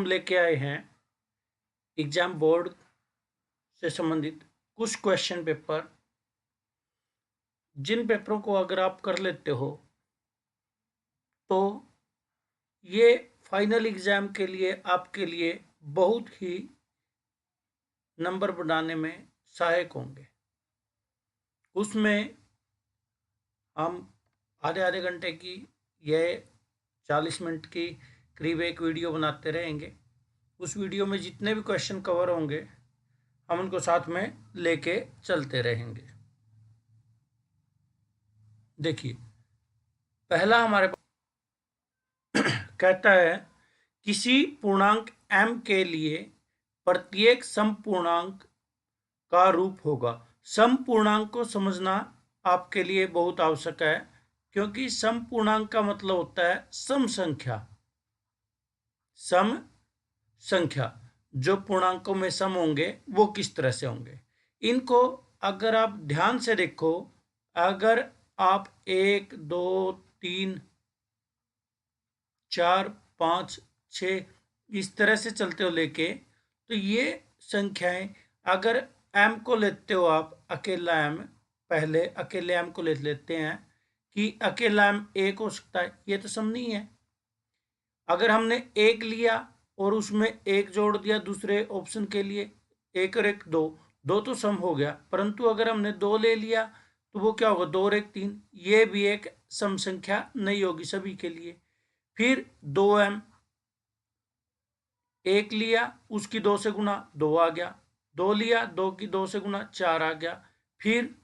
हम लेके आए हैं एग्जाम बोर्ड से संबंधित कुछ क्वेश्चन पेपर, जिन पेपरों को अगर आप कर लेते हो तो ये फाइनल एग्जाम के लिए आपके लिए बहुत ही नंबर बनाने में सहायक होंगे। उसमें हम आधे आधे घंटे की ये 40 मिनट की करीब एक वीडियो बनाते रहेंगे। उस वीडियो में जितने भी क्वेश्चन कवर होंगे हम उनको साथ में लेके चलते रहेंगे। देखिए, पहला हमारे कहता है किसी पूर्णांक m के लिए प्रत्येक समपूर्णांक का रूप होगा। समपूर्णांक को समझना आपके लिए बहुत आवश्यक है, क्योंकि समपूर्णांक का मतलब होता है सम संख्या। सम संख्या जो पूर्णांकों में सम होंगे वो किस तरह से होंगे, इनको अगर आप ध्यान से देखो, अगर आप 1 2 3 4 5 6 इस तरह से चलते हो लेके, तो ये संख्याएं अगर m को लेते हो आप अकेला m, पहले अकेले m को ले लेते हैं कि अकेला m 1 हो सकता है, ये तो सम नहीं है। अगर हमने 1 लिया और उसमें 1 जोड़ दिया दूसरे ऑप्शन के लिए, 1 और 1 2, 2 तो सम हो गया। परंतु अगर हमने 2 ले लिया तो वो क्या होगा, 2 और 1 3, ये भी एक सम संख्या नहीं होगी सभी के लिए। फिर 2m, 1 लिया उसकी 2 से गुना 2 आ गया, 2 लिया 2 की 2 से गुना 4 आ गया, फिर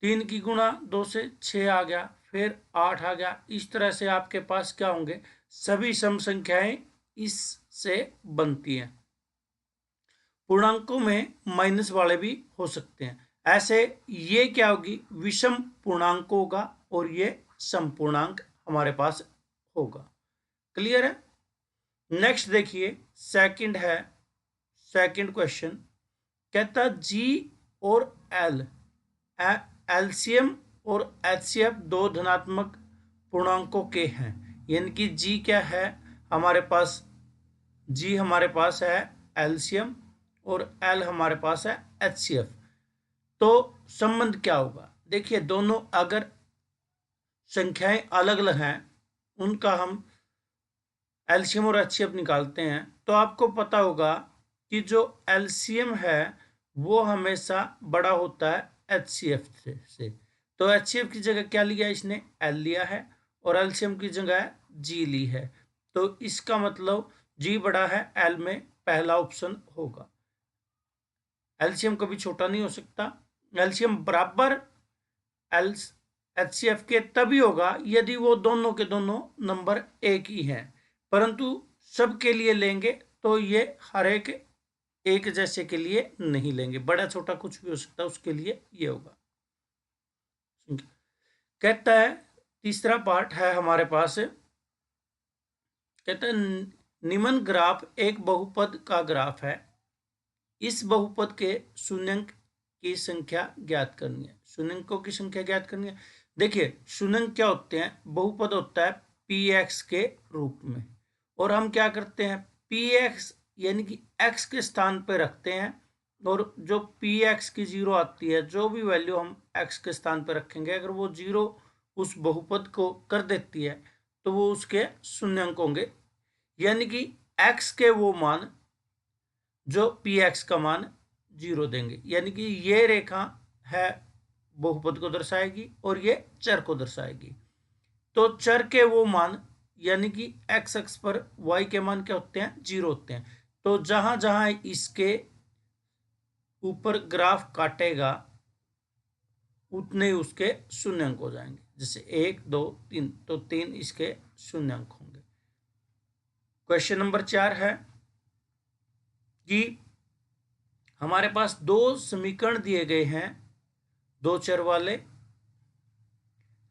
3 की गुना 2 से 6 आ गया, फिर 8 आ गया। इस तरह से आपके पास क्या होंगे, सभी सम संख्याएं इससे बनती हैं। पूर्णांकों में माइनस वाले भी हो सकते हैं। ऐसे ये क्या होगी, विषम पूर्णांक होगा और ये सम पूर्णांक हमारे पास होगा। क्लियर है। नेक्स्ट देखिए, सेकंड है, सेकंड क्वेश्चन कहता जी और एल, एलसीएम और एचसीएफ दो धनात्मक पूर्णांकों के हैं। यानी कि जी क्या है हमारे पास, जी हमारे पास है एलसीएम और एल हमारे पास है एचसीएफ। तो संबंध क्या होगा, देखिए दोनों अगर संख्याएं अलग अलग हैं, उनका हम एलसीएम और एचसीएफ निकालते हैं, तो आपको पता होगा कि जो एलसीएम है वो हमेशा बड़ा होता है एचसीएफ से। तो एचसीएफ की जगह क्या लिया इसने, एल लिया है, और एलसीएम की जगह जी ली है। तो इसका मतलब जी बड़ा है एल में, पहला ऑप्शन होगा। एलसीएम कभी छोटा नहीं हो सकता। एलसीएम बराबर एल एचसीएफ के तभी होगा यदि वो दोनों के दोनों नंबर एक ही हैं, परंतु सबके लिए लेंगे तो ये हर एक जैसे के लिए नहीं लेंगे, बड़ा छोटा कुछ भी हो सकता है, उसके लिए ये होगा। कहता है तीसरा पार्ट है हमारे पास, कहता है निम्न ग्राफ एक बहुपद का ग्राफ है, इस बहुपद के शून्यंक की संख्या ज्ञात करनी है। शून्यंकों की संख्या ज्ञात करनी है। देखिए शून्यंक क्या होते हैं, बहुपद होता है px के रूप में, और हम क्या करते हैं px यानी कि x के स्थान पर रखते हैं, और जो px की जीरो आती है, जो भी वैल्यू हम x के स्थान पर रखेंगे, अगर वो जीरो उस बहुपद को कर देती है तो वो उसके शून्यंक होंगे। यानी कि x के वो मान जो px का मान जीरो देंगे, यानी कि ये रेखा है बहुपद को दर्शाएगी और ये चर को दर्शाएगी। तो चर के वो मान यानी कि x अक्ष पर y के मान क्या होते हैं, जीरो होते हैं। तो जहां जहां इसके ऊपर ग्राफ काटेगा उतने ही उसके शून्यंक हो जाएंगे। जैसे 1 2 3, तो 3 इसके शून्यंक होंगे। क्वेश्चन नंबर 4 है कि हमारे पास दो समीकरण दिए गए हैं, दो चर वाले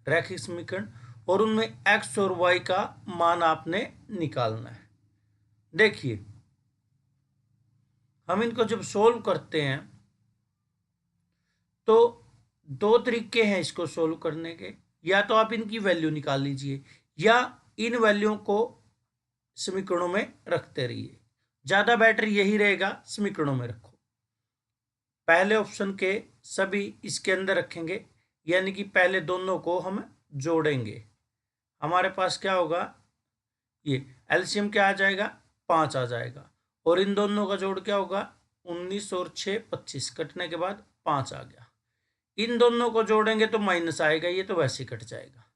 रैखिक समीकरण, और उनमें x और y का मान आपने निकालना है। देखिए हम इनको जब सोल्व करते हैं तो दो तरीके हैं इसको सोल्व करने के, या तो आप इनकी वैल्यू निकाल लीजिए, या इन वैल्यू को समीकरणों में रखते रहिए। ज़्यादा बेटर यही रहेगा, समीकरणों में रखो। पहले ऑप्शन के सभी इसके अंदर रखेंगे, यानी कि पहले दोनों को हम जोड़ेंगे। हमारे पास क्या होगा, ये एलसीएम क्या आ जाएगा, 5 आ जाएगा। और इन दोनों का जोड़ क्या होगा, 19 और 6 25, कटने के बाद 5 आ गया। इन दोनों को जोड़ेंगे तो माइनस आएगा, ये तो वैसे ही कट जाएगा।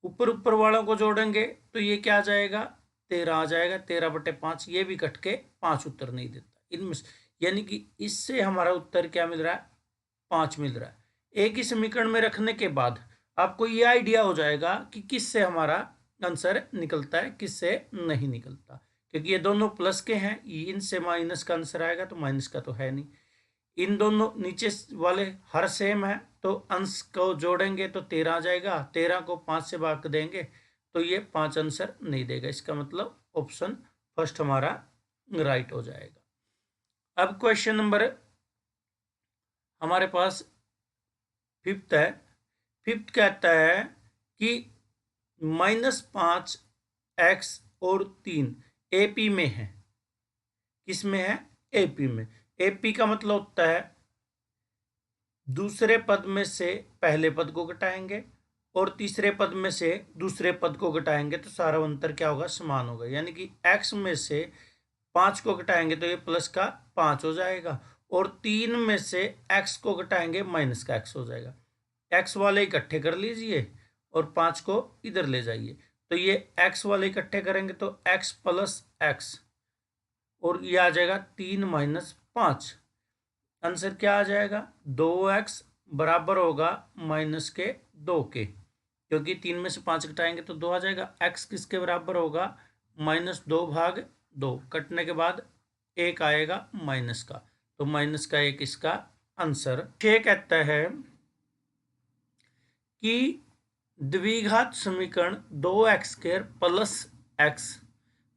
ऊपर ऊपर वालों को जोड़ेंगे तो ये क्या आ जाएगा, 13 आ जाएगा। 13/5, ये भी कट के 5 उत्तर नहीं देता इनमें, यानी कि इससे हमारा उत्तर क्या मिल रहा है, 5 मिल रहा है। एक ही समीकरण में रखने के बाद आपको ये आइडिया हो जाएगा कि किससे हमारा आंसर निकलता है, किससे नहीं निकलता, क्योंकि ये दोनों प्लस के हैं, इनसे माइनस का आंसर आएगा, तो माइनस का तो है नहीं। इन दोनों नीचे वाले हर सेम है, तो अंश को जोड़ेंगे तो 13 आ जाएगा। 13 को 5 से भाग देंगे तो ये 5 आंसर नहीं देगा। इसका मतलब ऑप्शन फर्स्ट हमारा राइट हो जाएगा। अब क्वेश्चन नंबर हमारे पास फिफ्थ है। फिफ्थ कहता है कि -5x और 3 एपी में है। किस में है, एपी में। एपी का मतलब होता है दूसरे पद में से पहले पद को घटाएंगे और तीसरे पद में से दूसरे पद को घटाएंगे तो सारा अंतर क्या होगा, समान होगा। यानी कि x में से 5 को घटाएंगे तो ये प्लस का 5 हो जाएगा, और 3 में से x को घटाएंगे माइनस का x हो जाएगा। x वाले इकट्ठे कर लीजिए और 5 को इधर ले जाइए, तो ये x वाले इकट्ठे करेंगे तो x प्लस x, और ये आ जाएगा 3 माइनस 5। आंसर क्या आ जाएगा, 2x बराबर होगा -2 के, क्योंकि 3 में से 5 घटाएंगे तो 2 आ जाएगा। x किसके बराबर होगा, -2/2, कटने के बाद 1 आएगा माइनस का, तो -1 इसका आंसर। ये कहता है कि द्विघात समीकरण 2x² प्लस x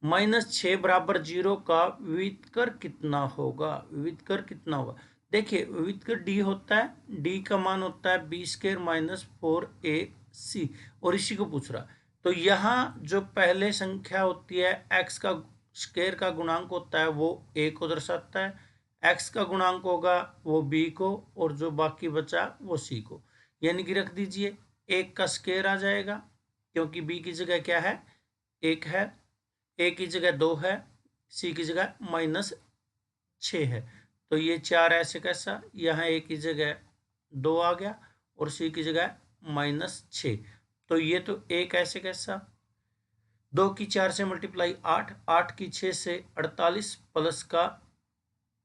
-6 बराबर 0 का विविधकर कितना होगा। विविधकर कितना होगा, देखिए विविधकर d होता है, d का मान होता है b² -4ac, और इसी को पूछ रहा। तो यहाँ जो पहले संख्या होती है x का स्क्वायर का गुणांक होता है वो a को दर्शाता है, x का गुणांक होगा वो b को, और जो बाकी बचा वो c को। यानी कि रख दीजिए 1 का स्क्वायर आ जाएगा, क्योंकि b की जगह क्या है, 1 है, a की जगह 2 है, c की जगह -6 है, तो ये 4 ऐसे कैसा, यहाँ a की जगह 2 आ गया और c की जगह -6, तो ये तो 1 ऐसे कैसा। 2 की 4 से मल्टीप्लाई 8, 8 की 6 से 48, प्लस का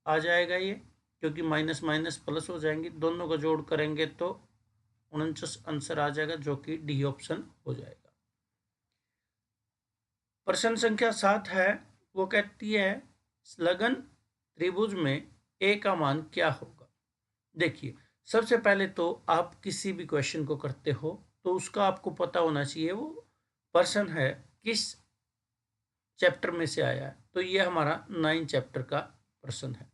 आ जाएगा ये, क्योंकि माइनस माइनस प्लस हो जाएंगे, दोनों का जोड़ करेंगे तो 49 आंसर आ जाएगा, जो कि डी ऑप्शन हो जाएगा। प्रश्न संख्या 7 है, वो कहती है लगन त्रिभुज में ए का मान क्या होगा। देखिए सबसे पहले तो आप किसी भी क्वेश्चन को करते हो तो उसका आपको पता होना चाहिए वो प्रश्न है किस चैप्टर में से आया है। तो ये हमारा 9 चैप्टर का प्रश्न है।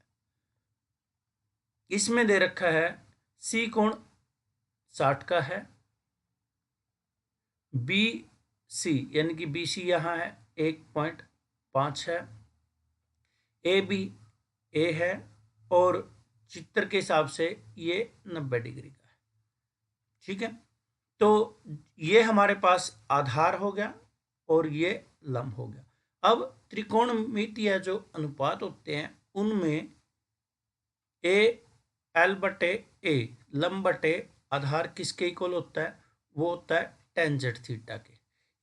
इसमें दे रखा है सी कोण 60 का है, बी सी यानी कि बी सी यहाँ है 1.5 है, ए बी ए है, और चित्र के हिसाब से ये 90 डिग्री का है। ठीक है, तो ये हमारे पास आधार हो गया और ये लंब हो गया। अब त्रिकोणमितीय जो अनुपात होते हैं उनमें ए एल बटे ए लंब बटे आधार किसके इक्वल होता है, वो होता है टेंजेंट थीटा के।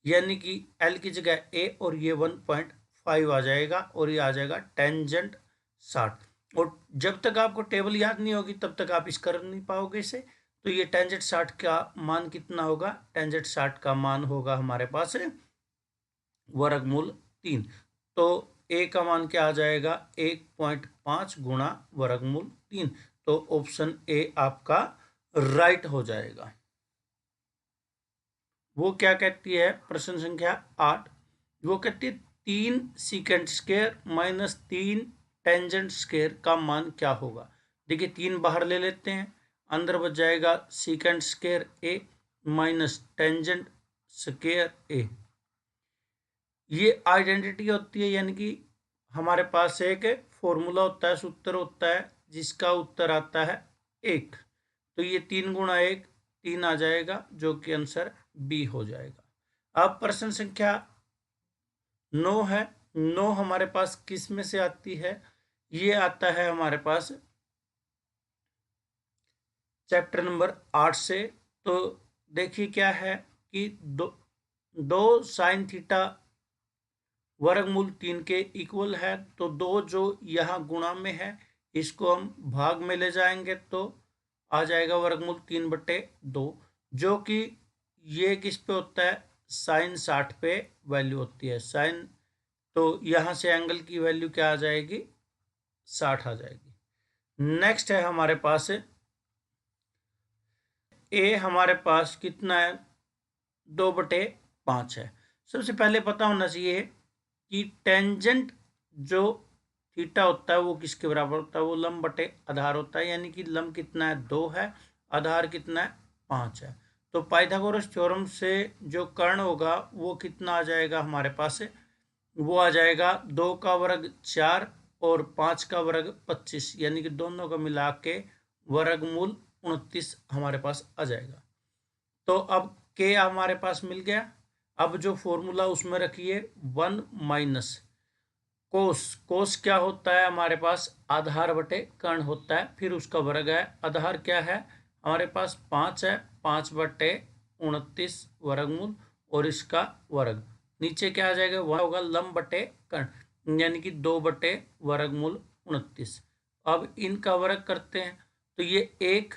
यानी कि एल की जगह ए और ये 1.5 आ जाएगा और ये आ जाएगा टेंजेंट 60। और जब तक आपको टेबल याद नहीं होगी तब तक आप इस कर नहीं पाओगे इसे। तो ये टेंजेंट 60 का मान कितना होगा, टेंजेंट 60 का मान होगा हमारे पास वर्गमूल 3। तो ए का मान क्या आ जाएगा 1.5 गुणा वर्गमूल 3। तो ऑप्शन ए आपका राइट हो जाएगा। वो क्या कहती है प्रश्न संख्या 8, वो कहती है 3 secant square minus 3 tangent square का मान क्या होगा। देखिए 3 बाहर ले लेते हैं, अंदर बच जाएगा सीकेंट स्क्वायर ए माइनस टेंजेंट स्क्वायर ए। ये आइडेंटिटी होती है, यानी कि हमारे पास एक फॉर्मूला होता है, सूत्र होता है, जिसका उत्तर आता है 1। तो ये 3 गुणा 1 3 आ जाएगा, जो कि आंसर बी हो जाएगा। अब प्रश्न संख्या 9 है। 9 हमारे पास किस में से आती है? ये आता है हमारे पास चैप्टर नंबर 8 से। तो देखिए क्या है कि दो साइन थीटा वर्गमूल 3 के इक्वल है। तो दो जो यहाँ गुणा में है, इसको हम भाग में ले जाएंगे तो आ जाएगा वर्गमूल 3/2, जो कि ये किस पे होता है? साइन 60 पे वैल्यू होती है साइन। तो यहाँ से एंगल की वैल्यू क्या आ जाएगी? 60 आ जाएगी। नेक्स्ट है हमारे पास ए, हमारे पास कितना है? 2/5 है। सबसे पहले पता होना चाहिए कि टेंजेंट जो थीटा होता है वो किसके बराबर होता है? वो लंब बटे आधार होता है, यानी कि लंब कितना है? 2 है, आधार कितना है? 5 है। तो पाइथागोरस थ्योरम से जो कर्ण होगा वो कितना आ जाएगा हमारे पास? वो आ जाएगा 2 का वर्ग 4 और 5 का वर्ग 25, यानी कि दोनों का मिला के वर्गमूल 29 हमारे पास आ जाएगा। तो अब के हमारे पास मिल गया। अब जो फॉर्मूला उसमें रखिए 1 माइनस कोस। कोस क्या होता है हमारे पास? आधार बटे कर्ण होता है, फिर उसका वर्ग है। आधार क्या है हमारे पास? 5 है, 5/29 वर्गमूल और इसका वर्ग। नीचे क्या आ जाएगा? वह होगा लंब बटे कर्ण, यानी कि 2/वर्गमूल 29। अब इनका वर्ग करते हैं तो ये 1,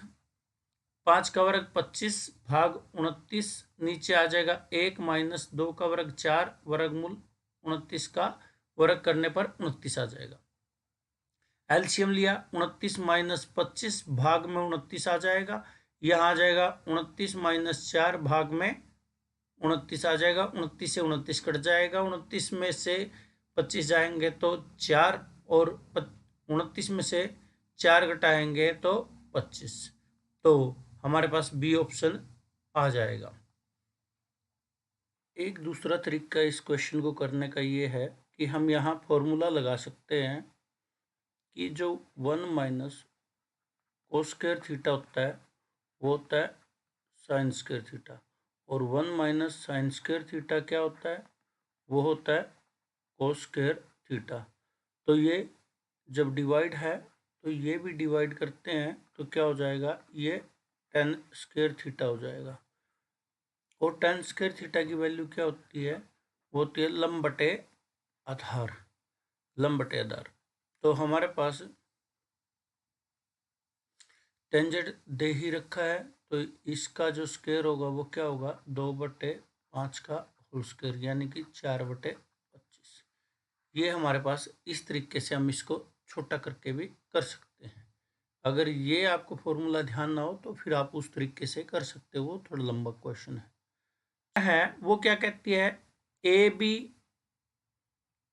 5 का वर्ग 25 भाग 29, नीचे आ जाएगा 1 माइनस 2 का वर्ग 4 वर्गमूल 29 का वर्ग करने पर 29 आ जाएगा। एलसीएम लिया 29 माइनस 25 भाग में 29 आ जाएगा। यहाँ आ जाएगा 29 माइनस 4 भाग में 29 आ जाएगा। 29 से 29 कट जाएगा, 29 में से 25 जाएंगे तो 4 और 29 में से 4 घटाएंगे तो 25। तो हमारे पास बी ऑप्शन आ जाएगा। एक दूसरा तरीका इस क्वेश्चन को करने का ये है कि हम यहाँ फॉर्मूला लगा सकते हैं कि जो 1 माइनस कोस स्क्वायर थीटा होता है वो होता है साइन स्क्वायर थीटा, और 1 माइनस साइन स्क्वायर थीटा क्या होता है? वो होता है कोस स्क्वायर थीटा। तो ये जब डिवाइड है तो ये भी डिवाइड करते हैं तो क्या हो जाएगा? ये tan स्क्वायर थीटा हो जाएगा। और tan स्क्वायर थीटा की वैल्यू क्या होती है? वो होती है लंब बटे आधार, लंब बटे आधार। तो हमारे पास टेंजेंट दे ही रखा है, तो इसका जो स्क्वायर होगा वो क्या होगा? 2/5 का होल स्क्वायर, यानी कि 4/25। ये हमारे पास इस तरीके से हम इसको छोटा करके भी कर सकते हैं। अगर ये आपको फॉर्मूला ध्यान ना हो तो फिर आप उस तरीके से कर सकते हो, वो थोड़ा लंबा क्वेश्चन है। वो क्या कहती है? ए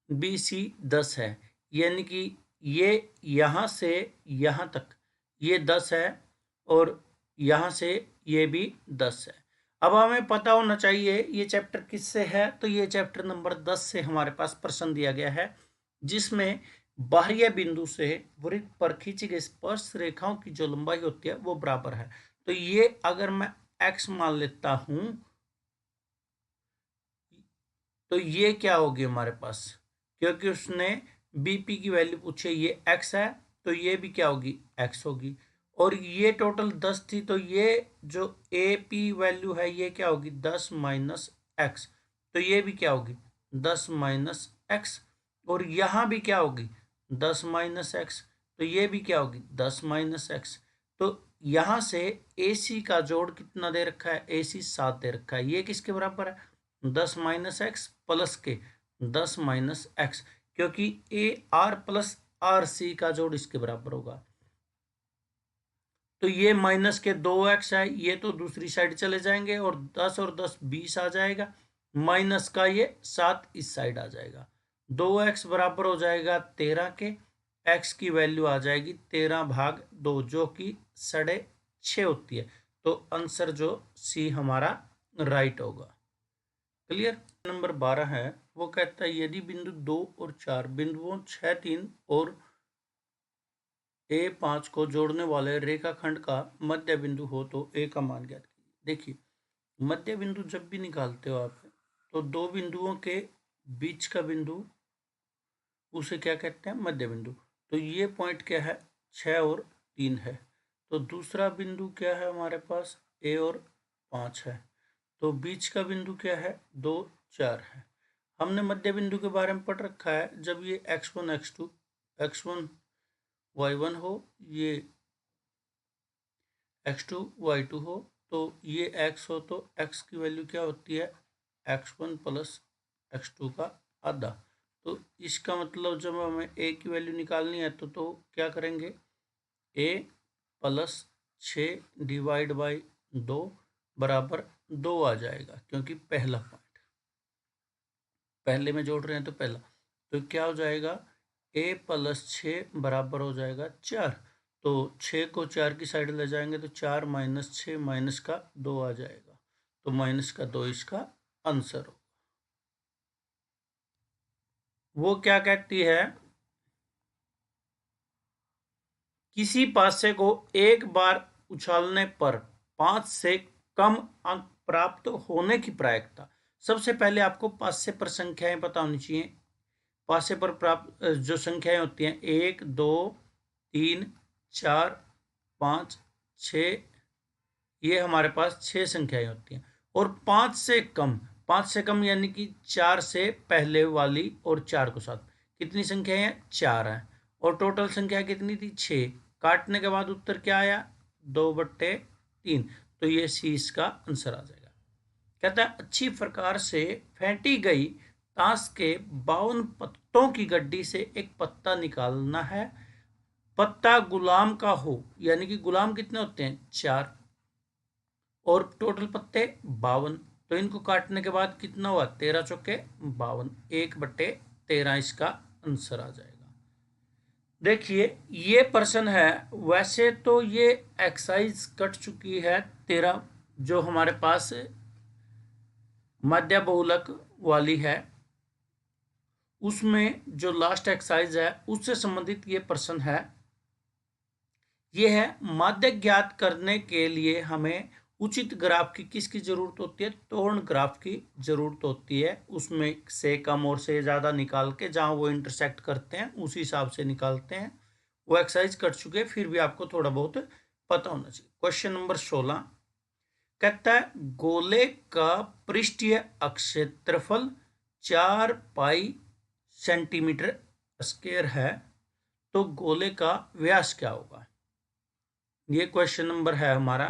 बी सी 10 है, यानी कि ये यहाँ से यहाँ तक ये 10 है और यहाँ से ये भी 10 है। अब हमें पता होना चाहिए ये चैप्टर किससे है। तो ये चैप्टर नंबर 10 से हमारे पास प्रश्न दिया गया है, जिसमें बाह्य बिंदु से वृत्त पर खींची गई स्पर्श रेखाओं की जो लंबाई होती है वो बराबर है। तो ये अगर मैं x मान लेता हूं तो ये क्या होगी हमारे पास? क्योंकि उसने बीपी की वैल्यू पूछी, ये x है तो ये भी क्या होगी? x होगी। और ये टोटल 10 थी, तो ये जो ए पी वैल्यू है ये क्या होगी? 10 माइनस एक्स। तो ये भी क्या होगी? 10 माइनस एक्स। और यहाँ भी क्या होगी? 10 माइनस एक्स। तो ये भी क्या होगी? 10 माइनस एक्स। तो यहाँ से ए सी का जोड़ कितना दे रखा है? ए सी 7 दे रखा है। ये किसके बराबर है? 10 माइनस एक्स प्लस के 10 माइनस एक्स, क्योंकि A R plus R C का जोड़ इसके बराबर होगा। तो ये माइनस के 2x है, ये तो दूसरी साइड चले जाएंगे और 10 और 10 20 आ जाएगा। माइनस का ये 7 इस साइड आ जाएगा। 2x बराबर हो जाएगा 13 के। x की वैल्यू आ जाएगी 13/2, जो कि 6.5 होती है। तो आंसर जो सी हमारा राइट होगा। क्लियर? नंबर 12 है वो कहता है यदि बिंदु 2 और 4 बिंदुओं 6, 3 और A5 को जोड़ने वाले रेखाखंड का मध्य बिंदु हो तो A का मान ज्ञात कीजिए। देखिए, मध्य बिंदु जब भी निकालते हो आप तो दो बिंदुओं के बीच का बिंदु उसे क्या कहते हैं? मध्य बिंदु। तो ये पॉइंट क्या है? 6 और 3 है। तो दूसरा बिंदु क्या है हमारे पास? A और 5 है। तो बीच का बिंदु क्या है? 2, 4 है। हमने मध्य बिंदु के बारे में पढ़ रखा है, जब ये x1 x2 x1 y1 हो, ये x2 y2 हो, तो ये x हो तो x की वैल्यू क्या होती है? x1 प्लस x2 का आधा। तो इसका मतलब जब हमें a की वैल्यू निकालनी है तो क्या करेंगे? a प्लस 6 डिवाइड बाई 2 बराबर 2 आ जाएगा, क्योंकि पहला पॉइंट पहले में जोड़ रहे हैं तो पहला। तो क्या हो जाएगा? a प्लस 6 बराबर हो जाएगा 4। तो 6 को 4 की साइड ले जाएंगे तो 4 माइनस 6 माइनस का 2 आ जाएगा। तो माइनस का 2 इसका आंसर हो। वो क्या कहती है? किसी पासे को एक बार उछालने पर 5 से कम अंक प्राप्त होने की प्रायिकता। सबसे पहले आपको पासे पर संख्याएं पता होनी चाहिए। पासे पर प्राप्त जो संख्याएं होती हैं 1, 2, 3, 4, 5, 6, ये हमारे पास 6 संख्याएं होती हैं। और 5 से कम यानी कि 4 से पहले वाली और 4 को साथ कितनी संख्याएं हैं? 4 हैं। और टोटल संख्या कितनी थी? 6। काटने के बाद उत्तर क्या आया? 2/3। तो ये सी इसका आंसर आ जाएगा। कहता है अच्छी प्रकार से फेंटी गई ताश के 52 पत्तों की गड्डी से एक पत्ता निकालना है। पत्ता गुलाम का हो, यानी कि गुलाम कितने होते हैं? 4 और टोटल पत्ते 52। तो इनको काटने के बाद कितना हुआ? 13 चौके 52। 1/13 इसका आंसर आ जाएगा। देखिए, ये प्रश्न है, वैसे तो ये एक्सरसाइज कट चुकी है 13 जो हमारे पास मध्य बहुलक वाली है, उसमें जो लास्ट एक्सरसाइज है उससे संबंधित ये प्रश्न है। ये है माध्य ज्ञात करने के लिए हमें उचित ग्राफ की किसकी जरूरत होती है? तोरण ग्राफ की जरूरत होती है। उसमें से कम और से ज्यादा निकाल के जहां वो इंटरसेक्ट करते हैं उसी हिसाब से निकालते हैं। वो एक्सरसाइज कर चुके हैं, फिर भी आपको थोड़ा बहुत पता होना चाहिए। क्वेश्चन नंबर 16 कहता है गोले का पृष्ठीय क्षेत्रफल 4 पाई सेंटीमीटर स्क्वायर है, तो गोले का व्यास क्या होगा? ये क्वेश्चन नंबर है हमारा।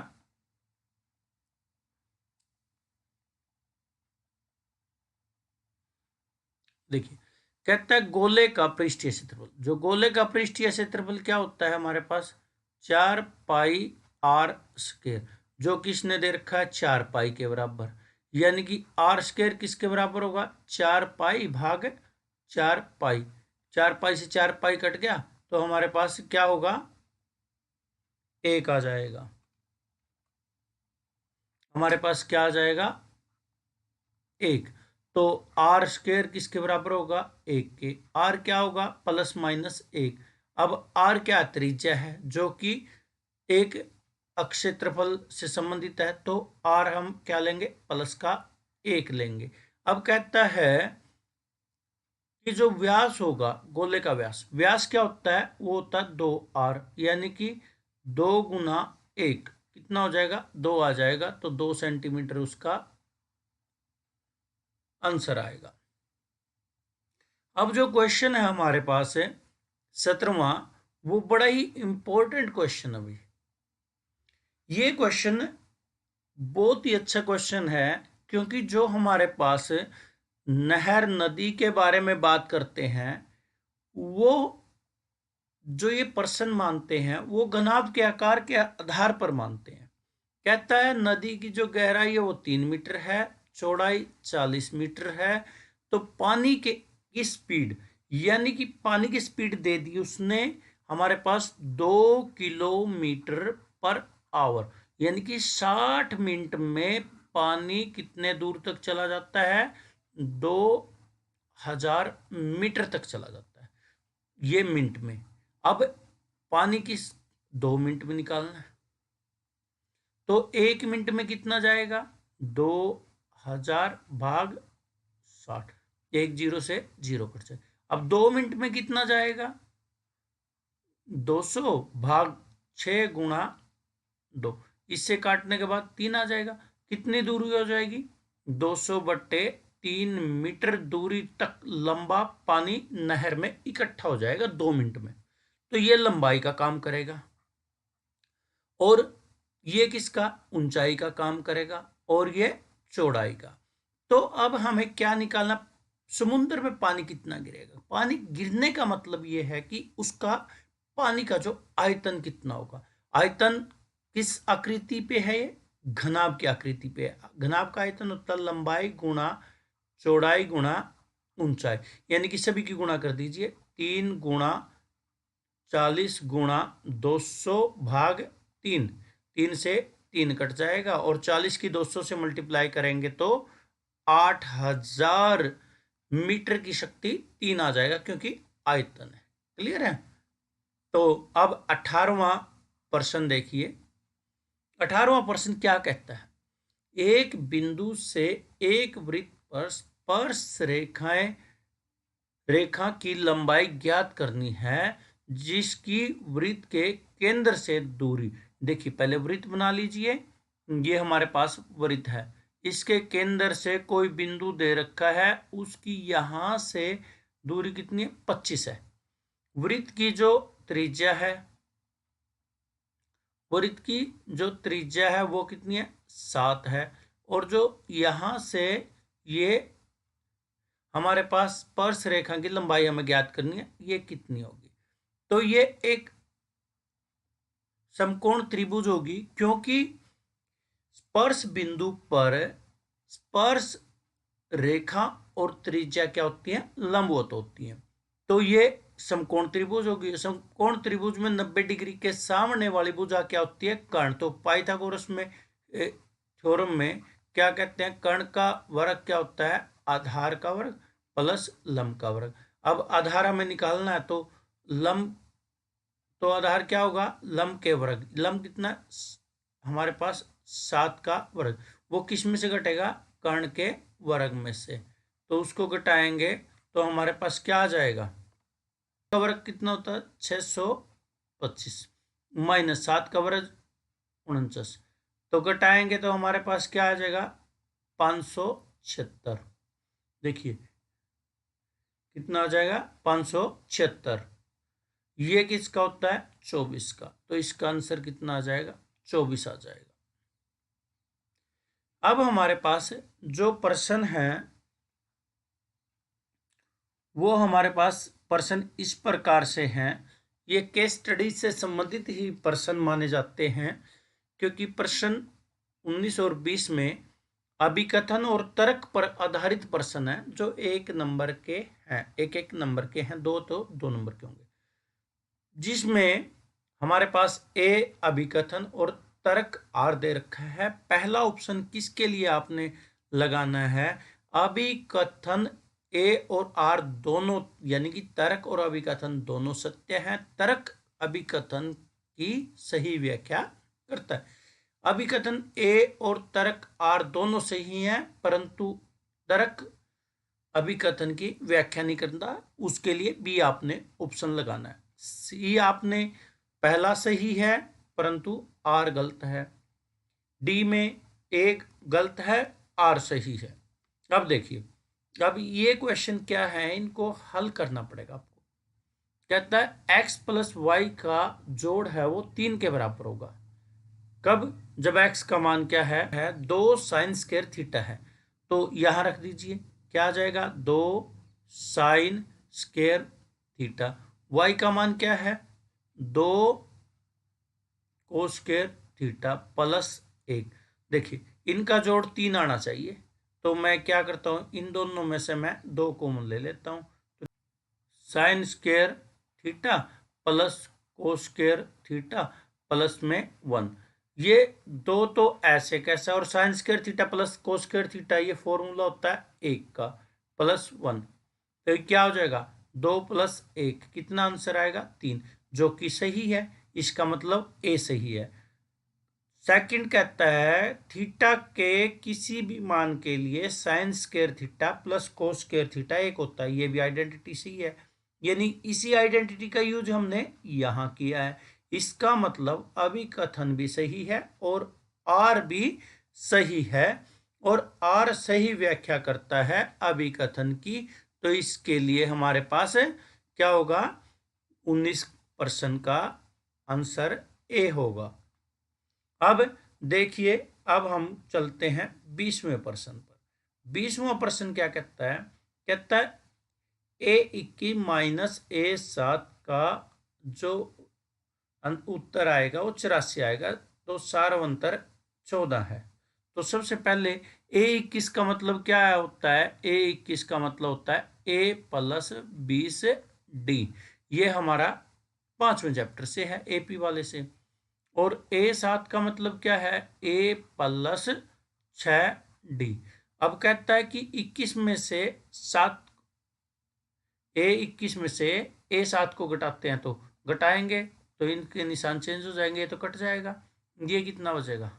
देखिए, कहता है गोले का पृष्ठीय क्षेत्रफल। जो गोले का पृष्ठीय क्षेत्रफल क्या होता है हमारे पास? 4 पाई आर स्क्वायर, जो किसने दे रखा है? 4 पाई के बराबर। यानी कि आर स्क्वायर किसके बराबर होगा? 4 पाई भाग 4 पाई। 4 पाई से 4 पाई कट गया तो हमारे पास क्या होगा? 1 आ जाएगा। हमारे पास क्या आ जाएगा? 1। तो आर स्क्वायर किसके बराबर होगा? 1 के। आर क्या होगा? +-1। अब आर क्या? त्रिज्या है, जो कि एक क्षेत्रफल से संबंधित है, तो आर हम क्या लेंगे? प्लस का 1 लेंगे। अब कहता है कि जो व्यास होगा, गोले का व्यास क्या होता है? वो होता है 2r, यानी कि 2 गुना 1 कितना हो जाएगा? 2 आ जाएगा। तो 2 सेंटीमीटर उसका आंसर आएगा। अब जो क्वेश्चन है हमारे पास है 17वां, वो बड़ा ही इंपॉर्टेंट क्वेश्चन। अभी ये क्वेश्चन बहुत ही अच्छा क्वेश्चन है, क्योंकि जो हमारे पास नहर नदी के बारे में बात करते हैं, वो जो ये पर्सन मानते हैं वो घनाभ के आकार के आधार पर मानते हैं। कहता है नदी की जो गहराई है वो 3 मीटर है, चौड़ाई 40 मीटर है। तो पानी के की स्पीड, यानी कि पानी की स्पीड दे दी उसने हमारे पास 2 किलोमीटर पर आवर, यानी कि 60 मिनट में पानी कितने दूर तक चला जाता है? 2 1000 मीटर तक चला जाता है, ये मिनट में। अब पानी की 2 मिनट में निकालना है, तो 1 मिनट में कितना जाएगा, 2000 भाग 60, 1 जीरो से 0 कट जाए। अब 2 मिनट में कितना जाएगा, 200 भाग 6 गुणा 2, इससे काटने के बाद 3 आ जाएगा। कितनी दूरी हो जाएगी, 200/3 मीटर दूरी तक लंबा पानी नहर में इकट्ठा हो जाएगा 2 मिनट में। तो ये लंबाई का काम करेगा, और ये किसका, ऊंचाई का काम करेगा, और ये चौड़ाई का। तो अब हमें क्या निकालना, समुद्र में पानी कितना गिरेगा। पानी गिरने का मतलब ये है कि उसका पानी का जो आयतन कितना होगा। आयतन किस आकृति पे है, ये घनाभ की आकृति पे है। घनाभ का आयतन होता है लंबाई गुणा चौड़ाई गुणा ऊंचाई, यानी कि सभी की गुणा कर दीजिए। 3 गुणा 40 गुणा 200 भाग 3, 3 से 3 कट जाएगा, और 40 की 200 से मल्टीप्लाई करेंगे तो 8000 मीटर की शक्ति 3 आ जाएगा, क्योंकि आयतन है। क्लियर है। तो अब 18वां प्रश्न देखिए। 18वां प्रश्न क्या कहता है, एक बिंदु से एक वृत्त पर स्पर्श रेखा की लंबाई ज्ञात करनी है, जिसकी वृत्त के केंद्र से दूरी। देखिए पहले वृत्त बना लीजिए, ये हमारे पास वृत्त है, इसके केंद्र से कोई बिंदु दे रखा है, उसकी यहां से दूरी कितनी है, 25 है। वृत्त की जो त्रिज्या है, वृत्त की जो त्रिज्या है वो कितनी है, 7 है, और जो यहां से ये हमारे पास स्पर्श रेखा की लंबाई हमें ज्ञात करनी है, ये कितनी होगी। तो ये एक समकोण त्रिभुज होगी, क्योंकि स्पर्श बिंदु पर स्पर्श रेखा और त्रिज्या क्या होती है, लंबवत होती है। तो ये समकोण त्रिभुज होगी। समकोण त्रिभुज में 90 डिग्री के सामने वाली भुजा क्या होती है, कर्ण। तो पाइथागोरस में थ्योरम में क्या कहते हैं, कर्ण का वर्ग क्या होता है, आधार का वर्ग प्लस लंब का वर्ग। अब आधार हमें निकालना है, तो लंब, तो आधार क्या होगा, लंब के वर्ग। लंब कितना, हमारे पास 7 का वर्ग, वो किस में से घटेगा, कर्ण के वर्ग में से। तो उसको घटाएंगे तो हमारे पास क्या आ जाएगा, का वर्ग कितना होता है, 625 माइनस 7 का वर्ग 49, तो घटाएंगे तो हमारे पास क्या आ जाएगा, 576। देखिए कितना आ जाएगा, 576। ये किसका होता है, 24 का। तो इसका आंसर कितना आ जाएगा, 24 आ जाएगा। अब हमारे पास जो प्रश्न है वो हमारे पास प्रश्न इस प्रकार से हैं। ये केस स्टडी से संबंधित ही प्रश्न माने जाते हैं, क्योंकि प्रश्न 19 और 20 में अभिकथन और तर्क पर आधारित प्रश्न है, जो 1 नंबर के हैं, एक नंबर के हैं, 2 तो 2 नंबर के होंगे, जिसमें हमारे पास ए अभिकथन और तर्क आर दे रखा है। पहला ऑप्शन किसके लिए आपने लगाना है, अभिकथन ए और आर दोनों, यानी कि तर्क और अभिकथन दोनों सत्य हैं। तर्क अभिकथन की सही व्याख्या करता है। अभिकथन ए और तर्क आर दोनों सही हैं, परंतु तर्क अभिकथन की व्याख्या नहीं करता, उसके लिए बी आपने ऑप्शन लगाना है। सी आपने पहला सही है, परंतु आर गलत है। डी में एक गलत है, आर सही है। अब देखिए, अब ये क्वेश्चन क्या है, इनको हल करना पड़ेगा आपको। कहता है x प्लस वाई का जोड़ है वो 3 के बराबर होगा। कब, जब x का मान क्या है 2 साइन स्क्वायर थीटा है। तो यहां रख दीजिए, क्या आ जाएगा, 2 साइन स्क्वायर थीटा। y का मान क्या है, 2 कोस स्क्वायर थीटा प्लस 1। देखिए इनका जोड़ 3 आना चाहिए, तो मैं क्या करता हूं, इन दोनों में से मैं 2 कॉमन ले लेता हूं। तो sine square theta plus cos square theta plus में 1, ये 2 तो ऐसे कैसा, और sine square theta plus cos square theta ये फॉर्मूला होता है 1 का, प्लस 1। तो क्या हो जाएगा 2 + 1, कितना आंसर आएगा 3, जो कि सही है। इसका मतलब ए सही है। सेकंड कहता है थीटा के किसी भी मान के लिए sine square theta plus cos square theta एक होता है। ये भी आइडेंटिटी सही है, यानी इसी आइडेंटिटी का यूज हमने यहां किया है। इसका मतलब अभिकथन भी सही है और आर भी सही है, और आर सही व्याख्या करता है अभिकथन की। तो इसके लिए हमारे पास क्या होगा, 19% का आंसर ए होगा। अब देखिए, अब हम चलते हैं 20वें प्रश्न पर। 20वां प्रश्न क्या कहता है, कहता है A21 - A7 का जो उत्तर आएगा वो 84 आएगा, तो सार्वंतर 14 है। तो सबसे पहले A21 का मतलब क्या होता है, A21 का मतलब होता है A + 20D। ये हमारा 5वें चैप्टर से है, AP वाले से। और A7 का मतलब क्या है, A + 6D। अब कहता है कि 21 में से 7, A21 में से A7 को घटाते हैं, तो घटाएंगे तो इनके निशान चेंज हो जाएंगे, तो कट जाएगा। ये कितना बचेगा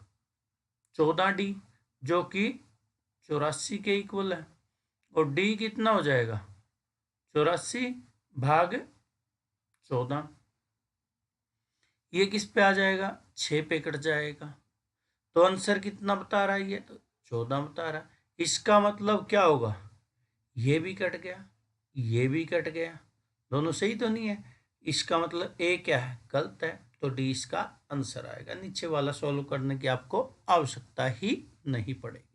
14D, जो कि 84 के इक्वल है। और D कितना हो जाएगा 84/14। ये किस पे आ जाएगा 6 पे कट जाएगा। तो आंसर कितना बता रहा है, ये तो 14 बता रहा है। इसका मतलब क्या होगा, ये भी कट गया, ये भी कट गया, दोनों सही तो नहीं है। इसका मतलब ए क्या है, गलत है। तो डी इसका आंसर आएगा। नीचे वाला सॉल्व करने की आपको आवश्यकता ही नहीं पड़ेगी।